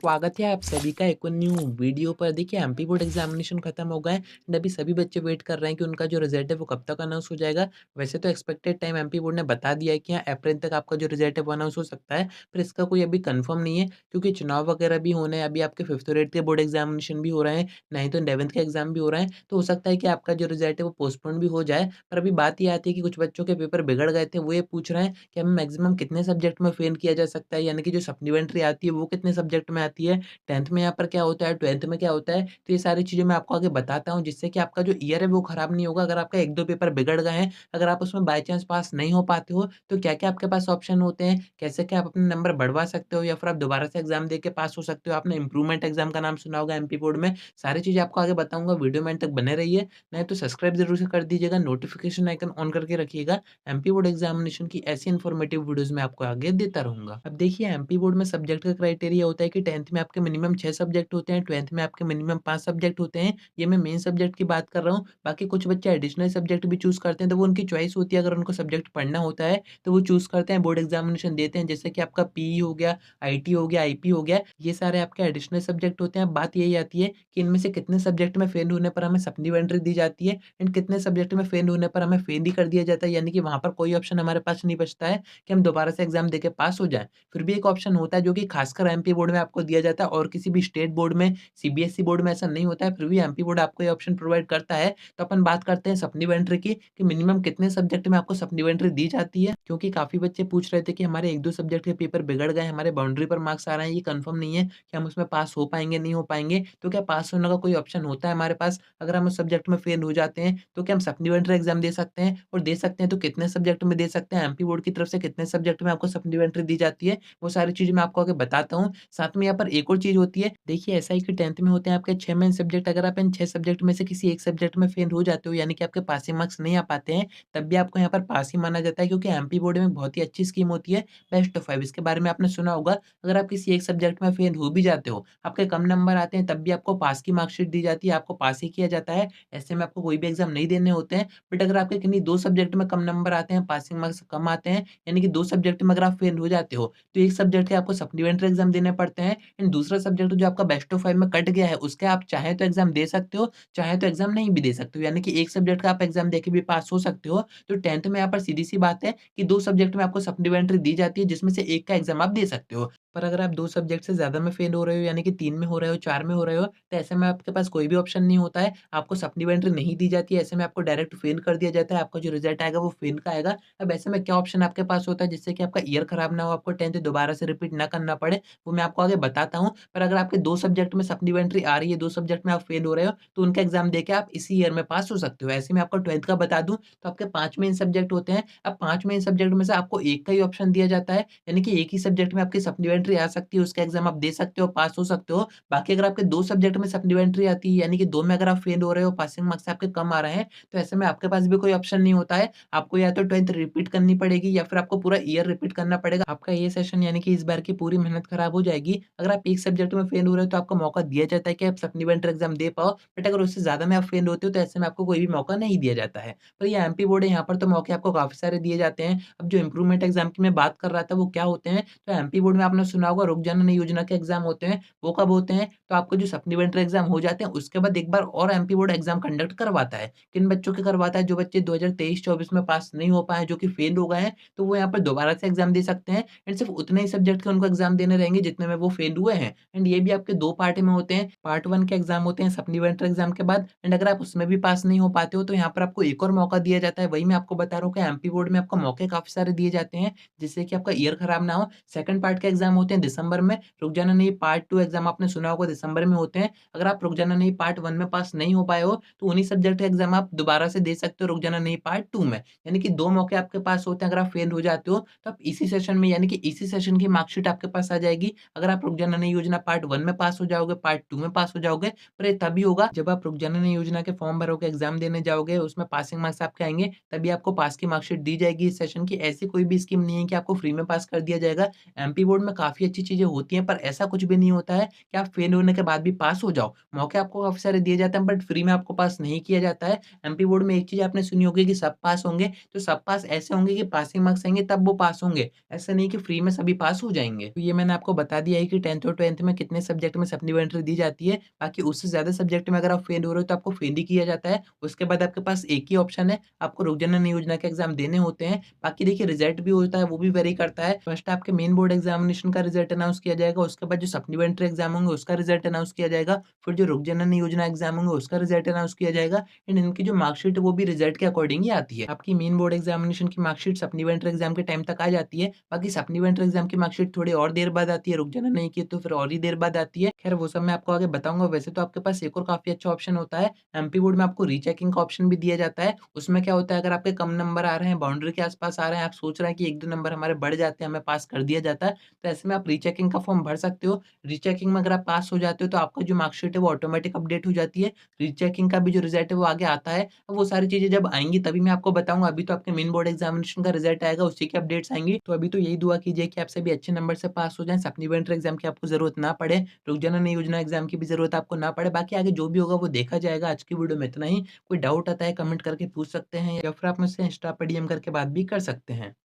स्वागत है आप सभी का एक और न्यू वीडियो पर। देखिए एमपी बोर्ड एग्जामिनेशन खत्म हो गए एंड अभी सभी बच्चे वेट कर रहे हैं कि उनका जो रिजल्ट है वो कब तक अनाउंस हो जाएगा। वैसे तो एक्सपेक्टेड टाइम एमपी बोर्ड ने बता दिया है कि हाँ अप्रैल तक आपका जो रिजल्ट है वो अनाउंस हो सकता है, पर इसका कोई अभी कंफर्म नहीं है क्योंकि चुनाव वगैरह भी होने हैं। अभी आपके 5th और 8th के बोर्ड एग्जामिनेशन भी हो रहे हैं, नहीं तो 11th का एग्जाम भी हो रहा है, तो हो सकता है कि आपका जो रिजल्ट है वो पोस्टपोन भी हो जाए। पर अभी बात ये आती है कि कुछ बच्चों के पेपर बिगड़ गए थे, वो ये पूछ रहे हैं कि हमें मैक्सिमम कितने सब्जेक्ट में फेल किया जा सकता है, यानी कि जो सप्लीमेंट्री आती है वो कितने सब्जेक्ट में आती है, 10th में यहाँ पर क्या होता है, 12th में क्या होता है। तो ये सारी चीज़ें मैं आपको आगे बताता हूँ जिससे कि आपका जो ईयर है वो खराब नहीं होगा। अगर आपका 1-2 पेपर बिगड़ गए हैं, अगर आप उसमें बाय चांस पास नहीं हो पाते हो, तो क्या-क्या आपके पास ऑप्शन होते हैं, कैसे क्या आप अपने नंबर बढ़वा सकते हो या फिर आप दोबारा से एग्ज़ाम दे के पास हो सकते हो। आपने इम्प्रूवमेंट एग्ज़ाम का नाम सुना होगा एमपी बोर्ड में, सारी चीज़ें आपको आगे बताऊँगा, वीडियो में एंड तक बने रहिए। नहीं तो सब्सक्राइब ज़रूर से कर दीजिएगा, नोटिफ़िकेशन आइकन ऑन करके रखिएगा। एमपी बोर्ड एग्ज़ामिनेशन की ऐसी इन्फॉर्मेटिव वीडियोज़ मैं आपको आगे देता रहूँगा। अब देखिए एमपी बोर्ड में सब्जेक्ट का क्राइटेरिया होता है कि 10th में आपके मिनिमम 6 सब्जेक्ट होते हैं, 12th में आपके मिनिमम 5 सब्जेक्ट होते हैं। ये मैं मेन सब्जेक्ट की बात कर रहा हूँ। बाकी कुछ बच्चे एडिशनल सब्जेक्ट भी चूज़ करते हैं, तो वो उनकी चॉइस होती है। अगर उनको सब्जेक्ट पढ़ना होता है, तो वो चूज़ करते हैं, बोर्ड एग्ज़ामिनेशन देते हैं। जैसे कि आपका पीई हो गया, आईटी हो गया, आईपी हो गया, ये सारे आपके एडिशनल सब्जेक्ट होते हैं। अब बात यही आती है कि इनमें से कितने सब्जेक्ट में फेल होने पर हमें सप्लीमेंट्री दी जाती है एंड कितने सब्जेक्ट में फेल होने पर हमें फेल ही कर दिया जाता है। यानी कि वहाँ पर कोई ऑप्शन हमारे पास नहीं बचता है कि हम दोबारा से एग्ज़ाम देके पास हो जाएँ। फिर भी एक ऑप्शन होता है जो कि खासकर एमपी बोर्ड में आपको दिया जाता है, और किसी भी स्टेट बोर्ड में, सीबीएसई बोर्ड में ऐसा नहीं होता है, फिर भी एमपी बोर्ड आपको ये ऑप्शन प्रोवाइड करता है। तो अपन बात करते हैं सप्लीमेंट्री की कि मिनिमम कितने सब्जेक्ट में आपको सप्लीमेंट्री दी जाती है, क्योंकि काफ़ी बच्चे पूछ रहे थे कि हमारे 1-2 सब्जेक्ट के पेपर बिगड़ गए, हमारे बाउंड्री पर मार्क्स आ रहे हैं, ये कंफर्म नहीं है कि हम उसमें पास हो पाएँगे, नहीं हो पाएँगे। तो क्या पास होने का कोई ऑप्शन होता है हमारे पास? अगर हम उस सब्जेक्ट में फेल हो जाते हैं, तो क्या हम सप्लीमेंट्री एग्ज़ाम दे सकते हैं? और दे सकते हैं तो कितने सब्जेक्ट में दे सकते हैं? एमपी बोर्ड की तरफ से कितने सब्जेक्ट में आपको सप्लीमेंट्री दी जाती है? वो सारी चीज़ें मैं आपको आगे बताता हूँ। साथ में यहाँ पर एक और चीज़ होती है, देखिए ऐसा है कि 10th में होते हैं आपके 6 मेन सब्जेक्ट। अगर आप इन 6 सब्जेक्ट में से किसी एक सब्जेक्ट में फेल हो जाते हो, यानी कि आपके पासिंग मार्क्स नहीं आ पाते हैं, तब भी आपको यहाँ पर पास ही माना जाता है, क्योंकि एमपी बोर्ड में बहुत ही अच्छी स्कीम होती है, बेस्ट ऑफ 5। इसके बारे में आपने सुना होगा। अगर आप किसी एक सब्जेक्ट में फेल हो भी जाते हो, आपके कम नंबर आते हैं, तब भी आपको पास की मार्कशीट दी जाती है, आपको पास ही किया जाता है। ऐसे में आपको कोई भी एग्ज़ाम नहीं देने होते हैं। बट अगर आपके किन्हीं 2 सब्जेक्ट में कम नंबर आते हैं, पासिंग मार्क्स कम आते हैं, यानी कि 2 सब्जेक्ट में अगर आप फेल हो जाते हो, तो एक सब्जेक्ट के आपको सप्लीमेंट्री एग्ज़ाम देने पड़ते हैं एंड दूसरा सब्जेक्ट जो आपका बेस्ट ऑफ 5 में कट गया है, उसके आप चाहें तो एग्ज़ाम दे सकते हो, चाहें तो एग्ज़ाम नहीं भी दे सकते हो। यानी कि एक सब्जेक्ट का आप एग्ज़ाम देके भी पास हो सकते हो। तो 10th में यहाँ पर सीधी-सी बात है कि 2 सब्जेक्ट में आपको सप्लीमेंट्री दी जाती है, जिसमें से एक का एग्ज़ाम आप दे सकते हो। पर अगर आप 2 सब्जेक्ट से ज़्यादा में फेल हो रहे हो, यानी कि 3 में हो रहे हो, 4 में हो रहे हो, तो ऐसे में आपके पास कोई भी ऑप्शन नहीं होता है, आपको सप्लीमेंट्री नहीं दी जाती है। ऐसे में आपको डायरेक्ट फेल कर दिया जाता है, आपका जो रिज़ल्ट आएगा वो फेल का आएगा। अब ऐसे में क्या ऑप्शन आपके पास होता है जिससे कि आपका ईयर खराब ना हो, आपको 10th दोबारा से रिपीट ना करना पड़े, वो मैं आपको आगे बताता हूँ। पर अगर आपके 2 सब्जेक्ट में सप्लीमेंट्री आ रही है, 2 सब्जेक्ट में आप फेल हो रहे हो, तो उनका एग्ज़ाम देके आप इसी ईयर में पास हो सकते हो। ऐसे में आपको 12th का बता दूँ, तो आपके 5 मेन सब्जेक्ट होते हैं। अब 5 मेन सब्जेक्ट में से आपको 1 का ही ऑप्शन दिया जाता है, यानी कि एक ही सब्जेक्ट में आपकी सप्लीमेंट्री आ सकती है, उसका एग्ज़ाम आप दे सकते हो, पास हो सकते हो। बाकी अगर आपके 2 सब्जेक्ट में सप्लीमेंट्री आती है, यानी कि 2 में अगर आप फेल हो रहे हो, पासिंग मार्क्स आपके कम आ रहे हैं, तो ऐसे में आपके पास भी कोई ऑप्शन नहीं होता है। आपको या तो 10th रिपीट करनी पड़ेगी या फिर आपको पूरा ईयर रिपीट करना पड़ेगा। आपका ये सेशन यानी कि इस बार की पूरी मेहनत खराब हो जाएगी। अगर आप एक सब्जेक्ट में फेल हो रहे हो, तो आपको मौका दिया जाता है कि आप सप्लीमेंट्री एग्ज़ाम दे पाओ। बट अगर उससे ज़्यादा में आप फेल होते हो, तो ऐसे में आपको कोई भी मौका नहीं दिया जाता है। पर ये एमपी बोर्ड है, यहाँ पर तो मौके आपको काफ़ी सारे दिए जाते हैं। अब जो इम्प्रूवमेंट एग्ज़ाम की मैं बात कर रहा था, वो क्या होते हैं? तो एमपी बोर्ड में आपने सुना होगा रुक जननी योजना के एग्ज़ाम होते हैं। वो कब होते हैं? तो आपको जो सप्लीमेंट्री एग्ज़ाम हो जाते हैं, उसके बाद एक बार और एमपी बोर्ड एग्ज़ाम कंडक्ट करवाता है। किन बच्चों के करवाता है? जो बच्चे 2023-24 में पास नहीं हो पाए, जो कि फेल हो गए हैं, तो वो यहाँ पर दोबारा से एग्ज़ाम दे सकते हैं एंड सिर्फ़ उतने ही सब्जेक्ट के उनको एग्ज़ाम देने रहेंगे जितने में वो फेल हुए हैं। एंड ये भी आपके 2 पार्ट में होते हैं। पार्ट 1 के एग्ज़ाम होते हैं सप्लीमेंट्री एग्ज़ाम के बाद, एंड अगर आप उसमें भी पास नहीं हो पाते हो, तो यहाँ पर आपको एक और मौका दिया जाता है। वही मैं आपको बता रहा हूँ कि एमपी बोर्ड में आपको मौके काफ़ी सारे दिए जाते हैं, जिससे कि आपका ईयर खराब ना हो। सेकंड पार्ट के एग्ज़ाम होते हैं दिसंबर में, रुक जाना नहीं पार्ट 2 एग्ज़ाम आपने सुना होगा दिसंबर में होते हैं। अगर आप रुक जाना नहीं पार्ट 1 में पास नहीं हो पाए हो, तो उन्हीं सब्जेक्ट के एग्ज़ाम आप दोबारा से दे सकते हो रुक जाना नहीं पार्ट 2 में। यानी कि 2 मौके आपके पास होते हैं। अगर आप फेल हो जाते हो, तो आप इसी सेशन में, यानी कि इसी सेशन की मार्कशीट आपके पास आ जाएगी। अगर आप रुक जाना नहीं योजना पार्ट 1 में पास हो जाओगे, पार्ट 2 में पास हो जाओगे, पर ये तभी होगा जब आप रुक जाना नहीं योजना के फॉर्म भरोगे, एग्ज़ाम देने जाओगे, उसमें पासिंग मार्क्स आपके आएँगे, तभी आपको पास की मार्कशीट दी जाएगी इस सेशन की। ऐसी कोई भी स्कीम नहीं है कि आपको फ्री में पास कर दिया जाएगा। एमपी बोर्ड में काफ़ी अच्छी चीज़ें होती हैं, पर ऐसा कुछ भी नहीं होता है कि आप फेल होने के बाद भी पास हो जाओ। मौके आपको काफ़ी सारे दिए जाते हैं बट फ्री में आपको पास नहीं किया जाता है। एमपी बोर्ड में एक चीज़ आपने सुनी होगी कि सब पास होंगे, तो सब पास ऐसे होंगे कि पासिंग मार्क्स आएँगे तब वो पास होंगे। ऐसा नहीं कि फ्री में सभी पास हो जाएँगे। तो ये मैंने आपको बता दिया है कि 10th और 12th में कितने सब्जेक्ट में सप्लीमेंट्री दी जाती है। बाकी उससे ज़्यादा सब्जेक्ट में अगर आप फेल हो रहे हो तो आपको फेल ही किया जाता है। उसके बाद आपके पास एक ही ऑप्शन है, आपको रुक जनन योजना के एग्ज़ाम देने होते हैं। बाकी देखिए रिज़ल्ट भी होता है, वो भी वेरी करता है। फर्स्ट आपके मेन बोर्ड एग्ज़ामिनेशन का रिज़ल्ट अनाउंस किया जाएगा, उसके बाद जो सप्लीमेंट्री एग्ज़ाम होंगे उसका रिज़ल्ट अनाउंस किया जाएगा। फिर जो रुक जनन योजना एग्ज़ाम होंगे उसका रिज़ल्ट अनाउंस किया जाएगा एंड इनकी जो मार्कशीट है वो भी रिज़ल्ट के अकॉर्डिंग ही आती है। आपकी मेन बोर्ड एग्ज़ामिनेशन की मार्कशीट सप्लीमेंट्री एग्ज़ाम के टाइम तक आ जाती है। बाकी सप्लीमेंट्री एग्ज़ाम की मार्कशीट थोड़ी और देर बाद आती है, रुक जाना नहीं की तो फिर और ही देर बाद आती है। खैर वो सब मैं आपको आगे बताऊँगा। वैसे तो आपके पास एक और काफ़ी अच्छा ऑप्शन होता है, एमपी बोर्ड में आपको रीचेकिंग का ऑप्शन भी दिया जाता है। उसमें क्या होता है अगर आपके कम नंबर आ रहे हैं, बाउंड्री के आस-पास आ रहे हैं, आप सोच रहे हैं कि 1-2 नंबर हमारे बढ़ जाते हैं, हमें पास कर दिया जाता है, तो ऐसे में आप रीचेकिंग का फॉर्म भर सकते हो। रीचेकिंग में अगर आप पास हो जाते हो तो आपका जो मार्कशीट है वो ऑटोमेटिक अपडेट हो जाती है। रीचेकिंग का भी जो रिज़ल्ट है वो आगे आता है। अब वो सारी चीज़ें जब आएँगी तभी मैं आपको बताऊँगा, अभी तो आपके मेन बोर्ड एग्ज़ामिनेशन का रिज़ल्ट आएगा, उसी की अपडेट्स आएँगी। तो अभी तो यही दुआ कीजिए कि आप सभी अच्छे नंबर से पास हो जाएँ, सप्लीमेंट्री एग्ज़ाम की आपको ज़रूरत ना पड़े, रुक जाना नहीं योजना एग्ज़ाम की भी ज़रूरत आपको ना पड़े। बाकी आगे जो भी होगा वो देखा जाएगा। आज की वीडियो में इतना ही। कोई डाउट आता है कमेंट करके पूछ सकते हैं या फिर आप मुझसे इंस्टा पे डीएम करके बात भी कर सकते हैं।